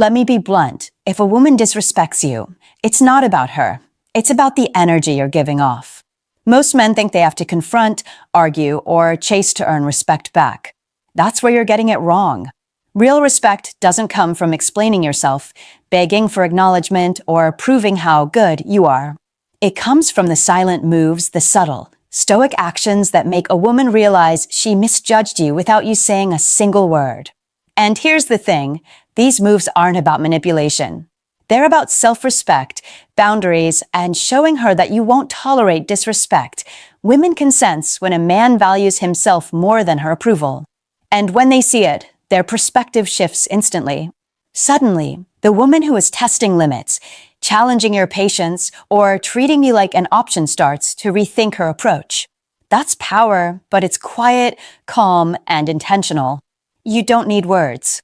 Let me be blunt. If a woman disrespects you, it's not about her. It's about the energy you're giving off. Most men think they have to confront, argue, or chase to earn respect back. That's where you're getting it wrong. Real respect doesn't come from explaining yourself, begging for acknowledgement, or proving how good you are. It comes from the silent moves, the subtle, stoic actions that make a woman realize she misjudged you without you saying a single word. And here's the thing, these moves aren't about manipulation. They're about self-respect, boundaries, and showing her that you won't tolerate disrespect. Women can sense when a man values himself more than her approval. And when they see it, their perspective shifts instantly. Suddenly, the woman who is testing limits, challenging your patience, or treating you like an option starts to rethink her approach. That's power, but it's quiet, calm, and intentional. You don't need words.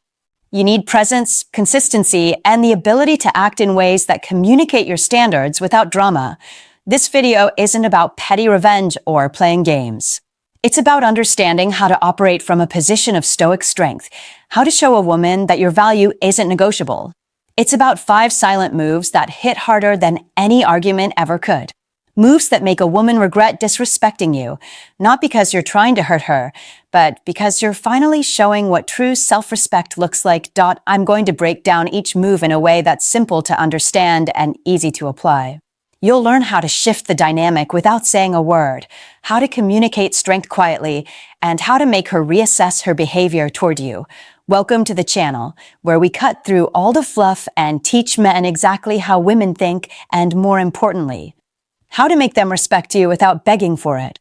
You need presence, consistency, and the ability to act in ways that communicate your standards without drama. This video isn't about petty revenge or playing games. It's about understanding how to operate from a position of stoic strength, how to show a woman that your value isn't negotiable. It's about 5 silent moves that hit harder than any argument ever could. Moves that make a woman regret disrespecting you, not because you're trying to hurt her, but because you're finally showing what true self-respect looks like. I'm going to break down each move in a way that's simple to understand and easy to apply. You'll learn how to shift the dynamic without saying a word, how to communicate strength quietly, and how to make her reassess her behavior toward you. Welcome to the channel, where we cut through all the fluff and teach men exactly how women think and, more importantly, how to make them respect you without begging for it.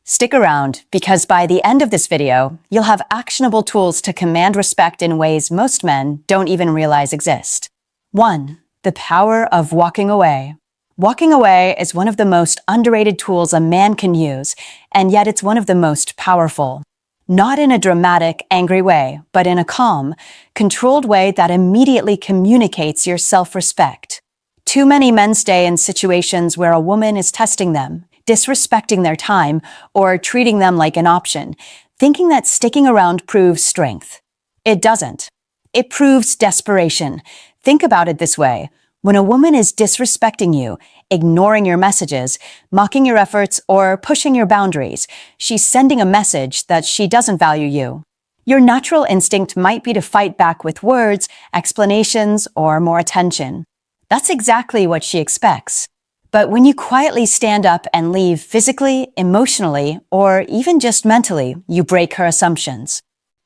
Stick around, because by the end of this video, you'll have actionable tools to command respect in ways most men don't even realize exist. 1. The power of walking away. Walking away is one of the most underrated tools a man can use, and yet it's one of the most powerful. Not in a dramatic, angry way, but in a calm, controlled way that immediately communicates your self-respect. Too many men stay in situations where a woman is testing them, disrespecting their time, or treating them like an option, thinking that sticking around proves strength. It doesn't. It proves desperation. Think about it this way. When a woman is disrespecting you, ignoring your messages, mocking your efforts, or pushing your boundaries, she's sending a message that she doesn't value you. Your natural instinct might be to fight back with words, explanations, or more attention. That's exactly what she expects. But when you quietly stand up and leave physically, emotionally, or even just mentally, you break her assumptions.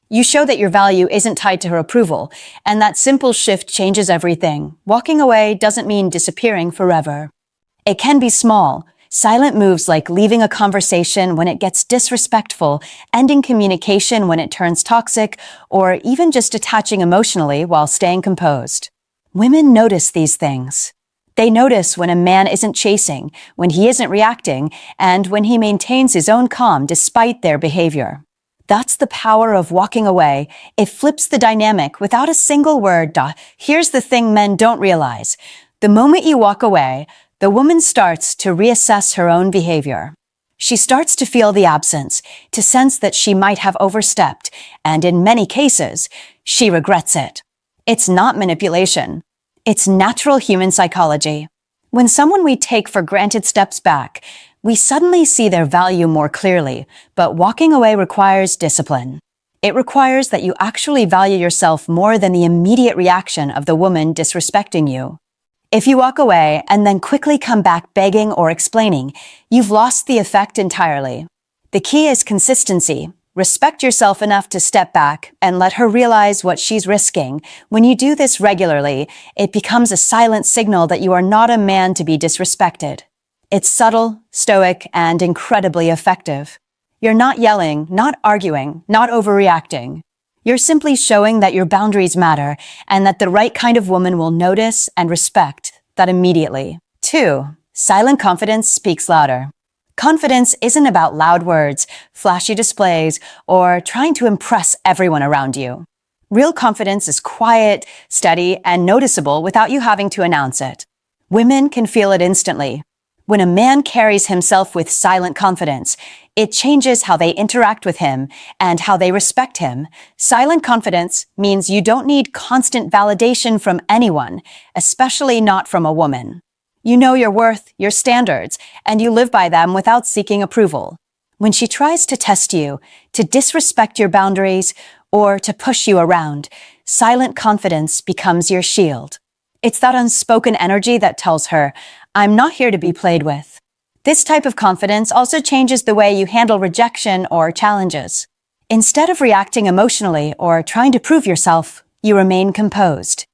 You show that your value isn't tied to her approval, and that simple shift changes everything. Walking away doesn't mean disappearing forever. It can be small, silent moves like leaving a conversation when it gets disrespectful, ending communication when it turns toxic, or even just detaching emotionally while staying composed. Women notice these things. They notice when a man isn't chasing, when he isn't reacting, and when he maintains his own calm despite their behavior. That's the power of walking away. It flips the dynamic without a single word. Here's the thing men don't realize. The moment you walk away, the woman starts to reassess her own behavior. She starts to feel the absence, to sense that she might have overstepped, and in many cases, she regrets it. It's not manipulation. It's natural human psychology. When someone we take for granted steps back, we suddenly see their value more clearly, but walking away requires discipline. It requires that you actually value yourself more than the immediate reaction of the woman disrespecting you. If you walk away and then quickly come back begging or explaining, you've lost the effect entirely. The key is consistency. Respect yourself enough to step back and let her realize what she's risking. When you do this regularly, it becomes a silent signal that you are not a man to be disrespected. It's subtle, stoic, and incredibly effective. You're not yelling, not arguing, not overreacting. You're simply showing that your boundaries matter and that the right kind of woman will notice and respect that immediately. 2. Silent confidence speaks louder. Confidence isn't about loud words, flashy displays, or trying to impress everyone around you. Real confidence is quiet, steady, and noticeable without you having to announce it. Women can feel it instantly. When a man carries himself with silent confidence, It changes how they interact with him and how they respect him. Silent confidence means you don't need constant validation from anyone, especially not from a woman. You know your worth, your standards, and you live by them without seeking approval. When she tries to test you, to disrespect your boundaries, or to push you around, silent confidence becomes your shield. It's that unspoken energy that tells her, "I'm not here to be played with." This type of confidence also changes the way you handle rejection or challenges. Instead of reacting emotionally or trying to prove yourself, you remain composed.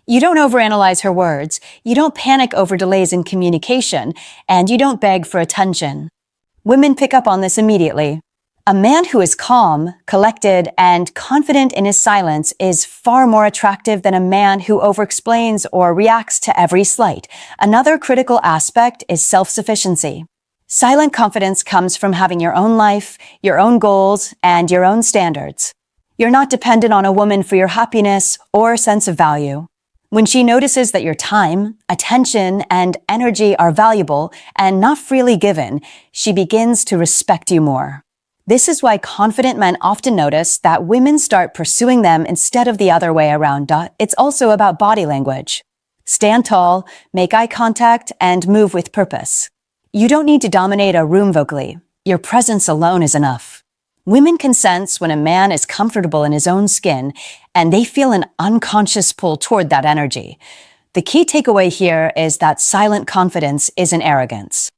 You don't overanalyze her words, you don't panic over delays in communication, and you don't beg for attention. Women pick up on this immediately. A man who is calm, collected, and confident in his silence is far more attractive than a man who overexplains or reacts to every slight. Another critical aspect is self-sufficiency. Silent confidence comes from having your own life, your own goals, and your own standards. You're not dependent on a woman for your happiness or sense of value. When she notices that your time, attention, and energy are valuable and not freely given, she begins to respect you more. This is why confident men often notice that women start pursuing them instead of the other way around. It's also about body language. Stand tall, make eye contact, and move with purpose. You don't need to dominate a room vocally. Your presence alone is enough. Women can sense when a man is comfortable in his own skin, and they feel an unconscious pull toward that energy. The key takeaway here is that silent confidence isn't arrogance.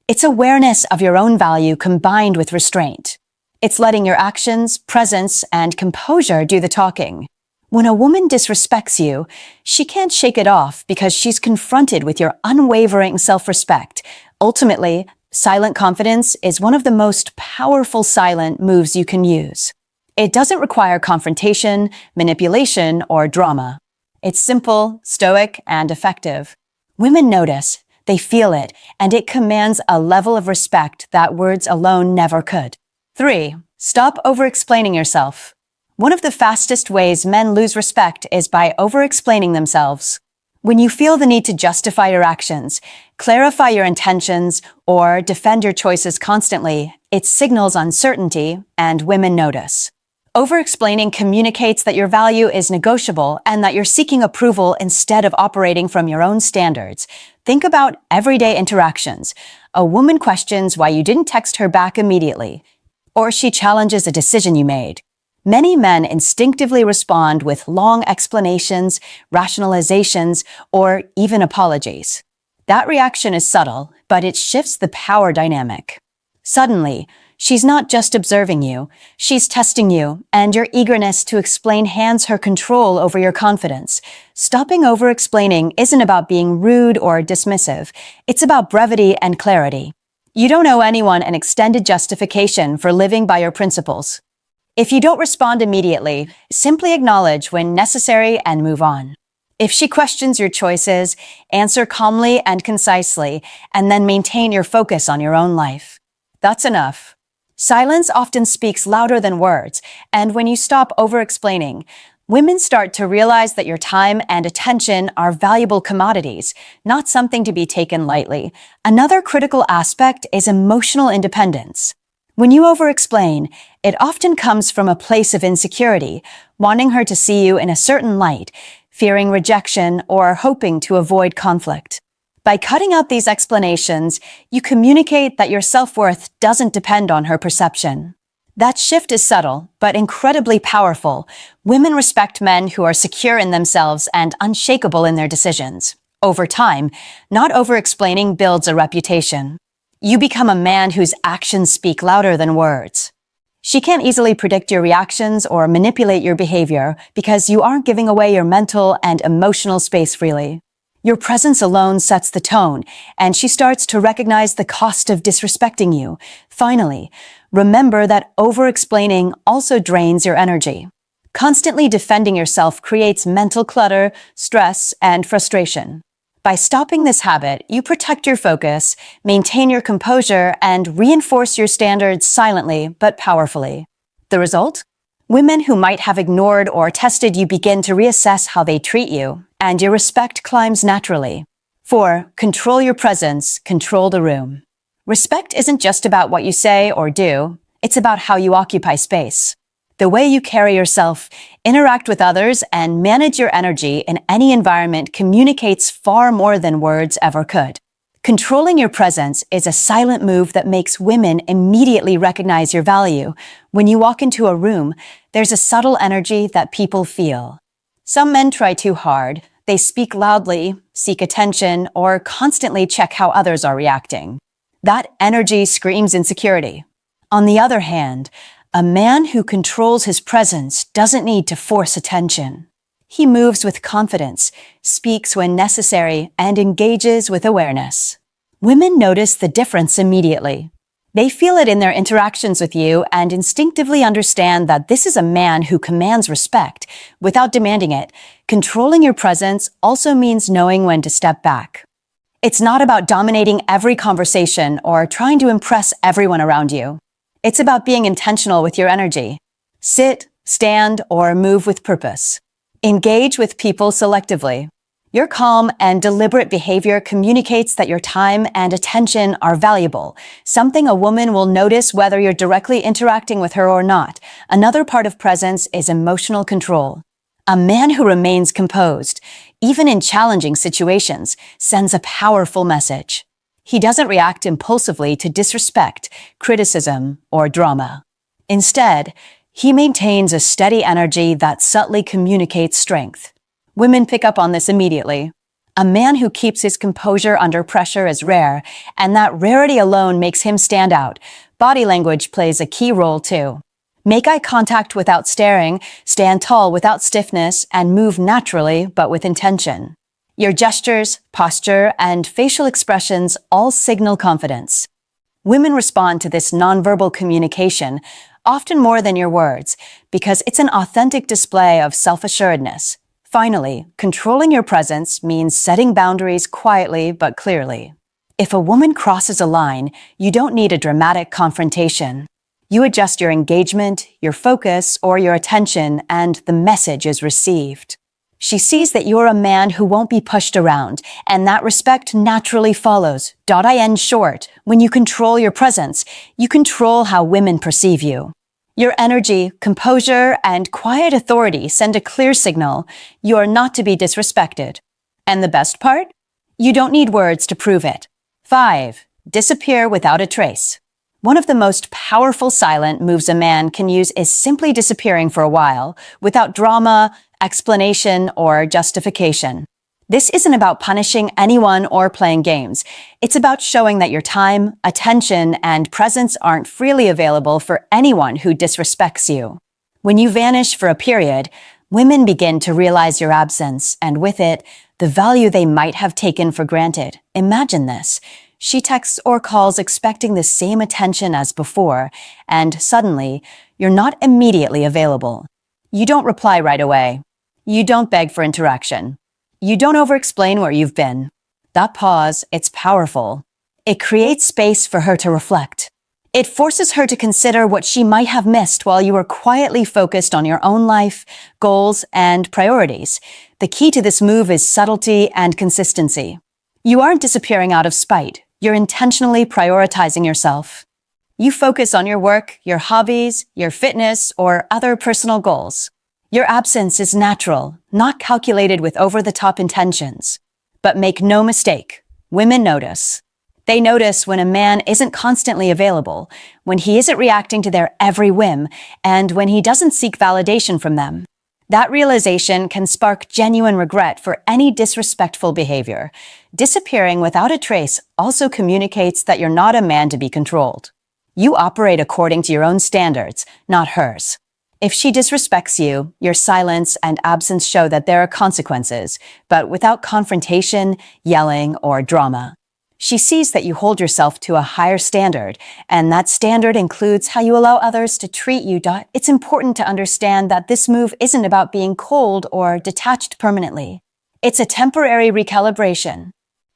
It's awareness of your own value combined with restraint. It's letting your actions, presence, and composure do the talking. When a woman disrespects you, she can't shake it off because she's confronted with your unwavering self-respect. Ultimately, silent confidence is one of the most powerful silent moves you can use. It doesn't require confrontation, manipulation, or drama. It's simple, stoic, and effective. Women notice, they feel it, and it commands a level of respect that words alone never could. 3. Stop over-explaining yourself. One of the fastest ways men lose respect is by over-explaining themselves. When you feel the need to justify your actions, clarify your intentions, or defend your choices constantly, it signals uncertainty, and women notice. Over-explaining communicates that your value is negotiable and that you're seeking approval instead of operating from your own standards. Think about everyday interactions. A woman questions why you didn't text her back immediately, or she challenges a decision you made. Many men instinctively respond with long explanations, rationalizations, or even apologies. That reaction is subtle, but it shifts the power dynamic. Suddenly, she's not just observing you, she's testing you, and your eagerness to explain hands her control over your confidence. Stopping over-explaining isn't about being rude or dismissive. It's about brevity and clarity. You don't owe anyone an extended justification for living by your principles. If you don't respond immediately, simply acknowledge when necessary and move on. If she questions your choices, answer calmly and concisely, and then maintain your focus on your own life. That's enough. Silence often speaks louder than words, and when you stop over-explaining, women start to realize that your time and attention are valuable commodities, not something to be taken lightly. Another critical aspect is emotional independence. When you over-explain, it often comes from a place of insecurity, wanting her to see you in a certain light, fearing rejection, or hoping to avoid conflict. By cutting out these explanations, you communicate that your self-worth doesn't depend on her perception. That shift is subtle, but incredibly powerful. Women respect men who are secure in themselves and unshakable in their decisions. Over time, not over-explaining builds a reputation. You become a man whose actions speak louder than words. She can't easily predict your reactions or manipulate your behavior because you aren't giving away your mental and emotional space freely. Your presence alone sets the tone, and she starts to recognize the cost of disrespecting you. Finally, remember that over-explaining also drains your energy. Constantly defending yourself creates mental clutter, stress, and frustration. By stopping this habit, you protect your focus, maintain your composure, and reinforce your standards silently but powerfully. The result? Women who might have ignored or tested you begin to reassess how they treat you, and your respect climbs naturally. 4. Control your presence, control the room. Respect isn't just about what you say or do, it's about how you occupy space. The way you carry yourself, interact with others, and manage your energy in any environment communicates far more than words ever could. Controlling your presence is a silent move that makes women immediately recognize your value. When you walk into a room, there's a subtle energy that people feel. Some men try too hard. They speak loudly, seek attention, or constantly check how others are reacting. That energy screams insecurity. On the other hand, a man who controls his presence doesn't need to force attention. He moves with confidence, speaks when necessary, and engages with awareness. Women notice the difference immediately. They feel it in their interactions with you and instinctively understand that this is a man who commands respect without demanding it. Controlling your presence also means knowing when to step back. It's not about dominating every conversation or trying to impress everyone around you. It's about being intentional with your energy. Sit, stand, or move with purpose. Engage with people selectively. Your calm and deliberate behavior communicates that your time and attention are valuable, something a woman will notice whether you're directly interacting with her or not. Another part of presence is emotional control. A man who remains composed, even in challenging situations, sends a powerful message. He doesn't react impulsively to disrespect, criticism, or drama. Instead, he maintains a steady energy that subtly communicates strength. Women pick up on this immediately. A man who keeps his composure under pressure is rare, and that rarity alone makes him stand out. Body language plays a key role too. Make eye contact without staring, stand tall without stiffness, and move naturally but with intention. Your gestures, posture, and facial expressions all signal confidence. Women respond to this nonverbal communication, often more than your words, because it's an authentic display of self-assuredness. Finally, controlling your presence means setting boundaries quietly but clearly. If a woman crosses a line, you don't need a dramatic confrontation. You adjust your engagement, your focus, or your attention, and the message is received. She sees that you're a man who won't be pushed around, and that respect naturally follows. In short, when you control your presence, you control how women perceive you. Your energy, composure, and quiet authority send a clear signal you are not to be disrespected. And the best part? You don't need words to prove it. 5. Disappear without a trace. One of the most powerful silent moves a man can use is simply disappearing for a while, without drama, explanation, or justification. This isn't about punishing anyone or playing games. It's about showing that your time, attention, and presence aren't freely available for anyone who disrespects you. When you vanish for a period, women begin to realize your absence, and with it, the value they might have taken for granted. Imagine this. She texts or calls expecting the same attention as before, and suddenly, you're not immediately available. You don't reply right away. You don't beg for interaction. You don't over-explain where you've been. That pause, it's powerful. It creates space for her to reflect. It forces her to consider what she might have missed while you were quietly focused on your own life, goals, and priorities. The key to this move is subtlety and consistency. You aren't disappearing out of spite. You're intentionally prioritizing yourself. You focus on your work, your hobbies, your fitness, or other personal goals. Your absence is natural, not calculated with over-the-top intentions. But make no mistake, women notice. They notice when a man isn't constantly available, when he isn't reacting to their every whim, and when he doesn't seek validation from them. That realization can spark genuine regret for any disrespectful behavior. Disappearing without a trace also communicates that you're not a man to be controlled. You operate according to your own standards, not hers. If she disrespects you, your silence and absence show that there are consequences, but without confrontation, yelling, or drama. She sees that you hold yourself to a higher standard, and that standard includes how you allow others to treat you. It's important to understand that this move isn't about being cold or detached permanently. It's a temporary recalibration.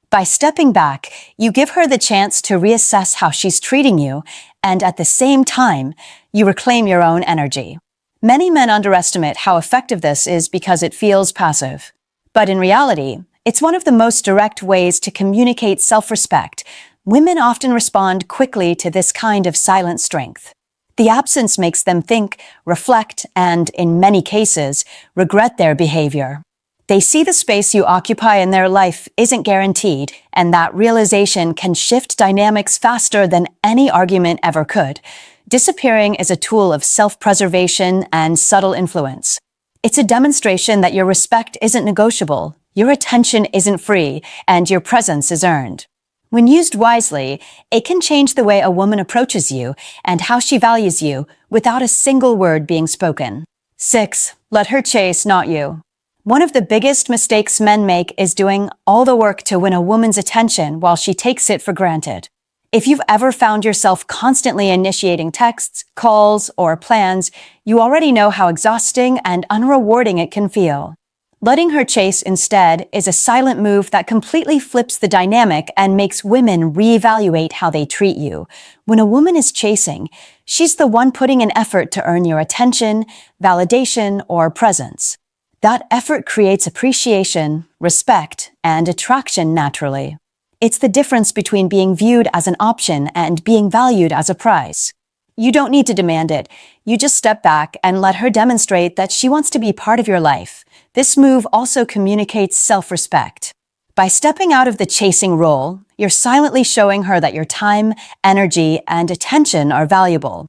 By stepping back, you give her the chance to reassess how she's treating you, and at the same time, you reclaim your own energy. Many men underestimate how effective this is because it feels passive. But in reality, it's one of the most direct ways to communicate self-respect. Women often respond quickly to this kind of silent strength. The absence makes them think, reflect, and, in many cases, regret their behavior. They see the space you occupy in their life isn't guaranteed, and that realization can shift dynamics faster than any argument ever could. Disappearing is a tool of self-preservation and subtle influence. It's a demonstration that your respect isn't negotiable, your attention isn't free, and your presence is earned. When used wisely, it can change the way a woman approaches you and how she values you without a single word being spoken. 6. Let her chase, not you. One of the biggest mistakes men make is doing all the work to win a woman's attention while she takes it for granted. If you've ever found yourself constantly initiating texts, calls, or plans, you already know how exhausting and unrewarding it can feel. Letting her chase instead is a silent move that completely flips the dynamic and makes women reevaluate how they treat you. When a woman is chasing, she's the one putting in effort to earn your attention, validation, or presence. That effort creates appreciation, respect, and attraction naturally. It's the difference between being viewed as an option and being valued as a prize. You don't need to demand it. You just step back and let her demonstrate that she wants to be part of your life. This move also communicates self-respect. By stepping out of the chasing role, you're silently showing her that your time, energy, and attention are valuable.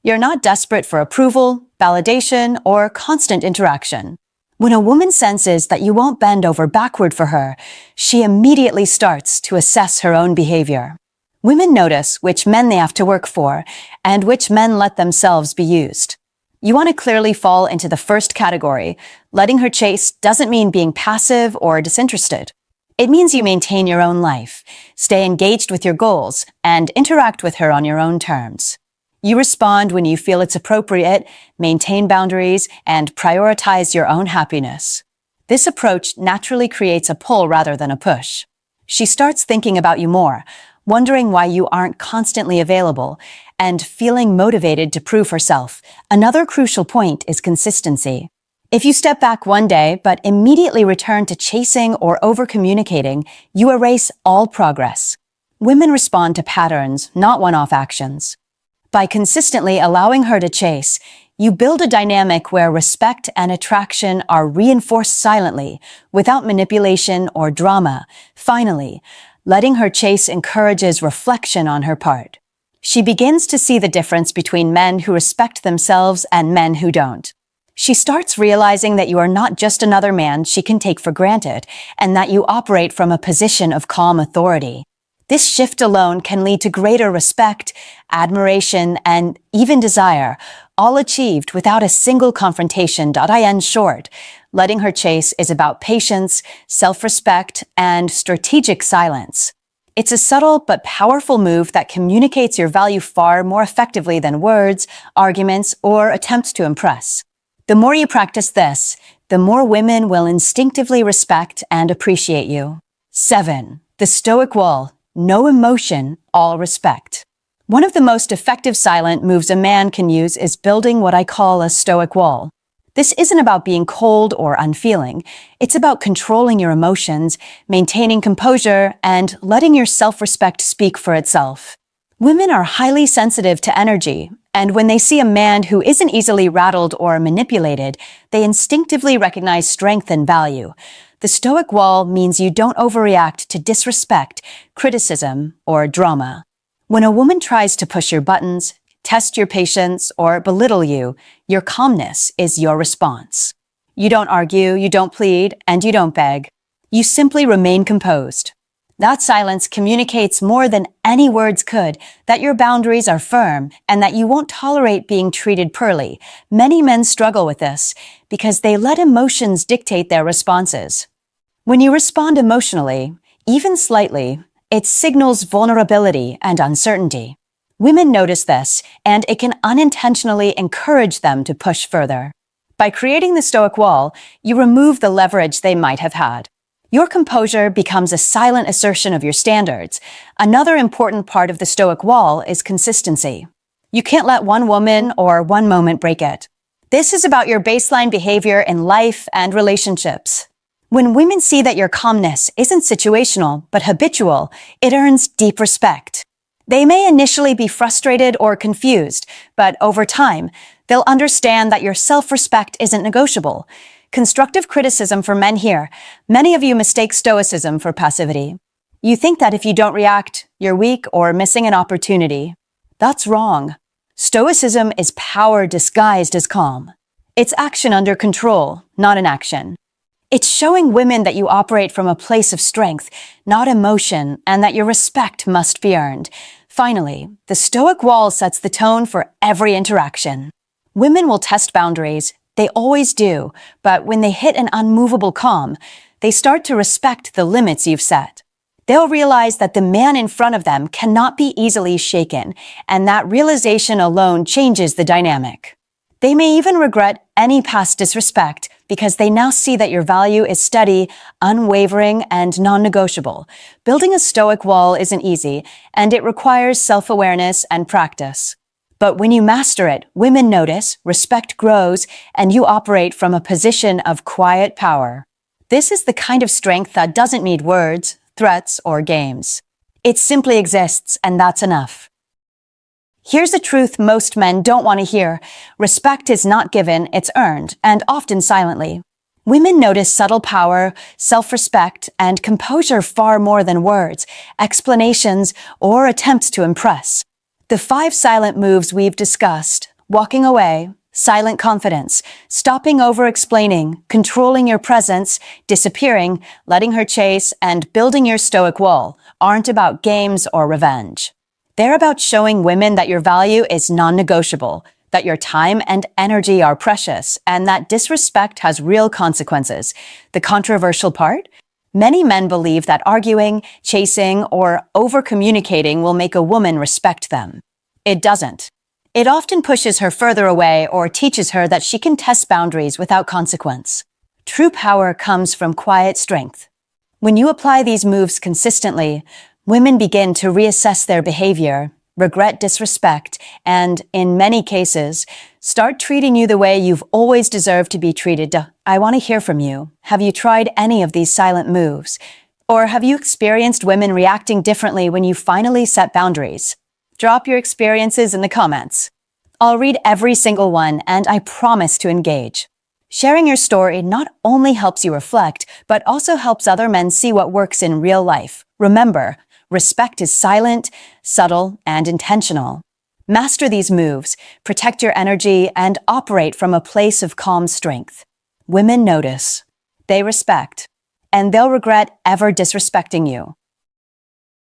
You're not desperate for approval, validation, or constant interaction. When a woman senses that you won't bend over backward for her, she immediately starts to assess her own behavior. Women notice which men they have to work for and which men let themselves be used. You want to clearly fall into the first category. Letting her chase doesn't mean being passive or disinterested. It means you maintain your own life, stay engaged with your goals, and interact with her on your own terms. You respond when you feel it's appropriate, maintain boundaries, and prioritize your own happiness. This approach naturally creates a pull rather than a push. She starts thinking about you more, wondering why you aren't constantly available, and feeling motivated to prove herself. Another crucial point is consistency. If you step back one day but immediately return to chasing or over-communicating, you erase all progress. Women respond to patterns, not one-off actions. By consistently allowing her to chase, you build a dynamic where respect and attraction are reinforced silently, without manipulation or drama. Finally, letting her chase encourages reflection on her part. She begins to see the difference between men who respect themselves and men who don't. She starts realizing that you are not just another man she can take for granted, and that you operate from a position of calm authority. This shift alone can lead to greater respect, admiration, and even desire, all achieved without a single confrontation. In short, letting her chase is about patience, self-respect, and strategic silence. It's a subtle but powerful move that communicates your value far more effectively than words, arguments, or attempts to impress. The more you practice this, the more women will instinctively respect and appreciate you. 7. The Stoic wall. No emotion, all respect. One of the most effective silent moves a man can use is building what I call a Stoic wall. This isn't about being cold or unfeeling. It's about controlling your emotions, maintaining composure, and letting your self-respect speak for itself. Women are highly sensitive to energy, and when they see a man who isn't easily rattled or manipulated, they instinctively recognize strength and value. The Stoic wall means you don't overreact to disrespect, criticism, or drama. When a woman tries to push your buttons, test your patience, or belittle you, your calmness is your response. You don't argue, you don't plead, and you don't beg. You simply remain composed. That silence communicates more than any words could that your boundaries are firm and that you won't tolerate being treated poorly. Many men struggle with this because they let emotions dictate their responses. When you respond emotionally, even slightly, it signals vulnerability and uncertainty. Women notice this, and it can unintentionally encourage them to push further. By creating the Stoic wall, you remove the leverage they might have had. Your composure becomes a silent assertion of your standards. Another important part of the Stoic wall is consistency. You can't let one woman or one moment break it. This is about your baseline behavior in life and relationships. When women see that your calmness isn't situational but habitual, it earns deep respect. They may initially be frustrated or confused, but over time, they'll understand that your self-respect isn't negotiable. Constructive criticism for men here. Many of you mistake Stoicism for passivity. You think that if you don't react, you're weak or missing an opportunity. That's wrong. Stoicism is power disguised as calm. It's action under control, not inaction. It's showing women that you operate from a place of strength, not emotion, and that your respect must be earned. Finally, the Stoic wall sets the tone for every interaction. Women will test boundaries, they always do, but when they hit an unmovable calm, they start to respect the limits you've set. They'll realize that the man in front of them cannot be easily shaken, and that realization alone changes the dynamic. They may even regret any past disrespect because they now see that your value is steady, unwavering, and non-negotiable. Building a Stoic wall isn't easy, and it requires self-awareness and practice. But when you master it, women notice, respect grows, and you operate from a position of quiet power. This is the kind of strength that doesn't need words, threats, or games. It simply exists, and that's enough. Here's a truth most men don't want to hear. Respect is not given, it's earned, and often silently. Women notice subtle power, self-respect, and composure far more than words, explanations, or attempts to impress. The 5 silent moves we've discussed: walking away, silent confidence, stopping over-explaining, controlling your presence, disappearing, letting her chase, and building your Stoic wall, aren't about games or revenge. They're about showing women that your value is non-negotiable, that your time and energy are precious, and that disrespect has real consequences. The controversial part? Many men believe that arguing, chasing, or over-communicating will make a woman respect them. It doesn't. It often pushes her further away or teaches her that she can test boundaries without consequence. True power comes from quiet strength. When you apply these moves consistently, women begin to reassess their behavior, regret disrespect, and, in many cases, start treating you the way you've always deserved to be treated. I want to hear from you. Have you tried any of these silent moves? Or have you experienced women reacting differently when you finally set boundaries? Drop your experiences in the comments. I'll read every single one, and I promise to engage. Sharing your story not only helps you reflect, but also helps other men see what works in real life. Remember, respect is silent, subtle, and intentional. Master these moves, protect your energy, and operate from a place of calm strength. Women notice, they respect, and they'll regret ever disrespecting you.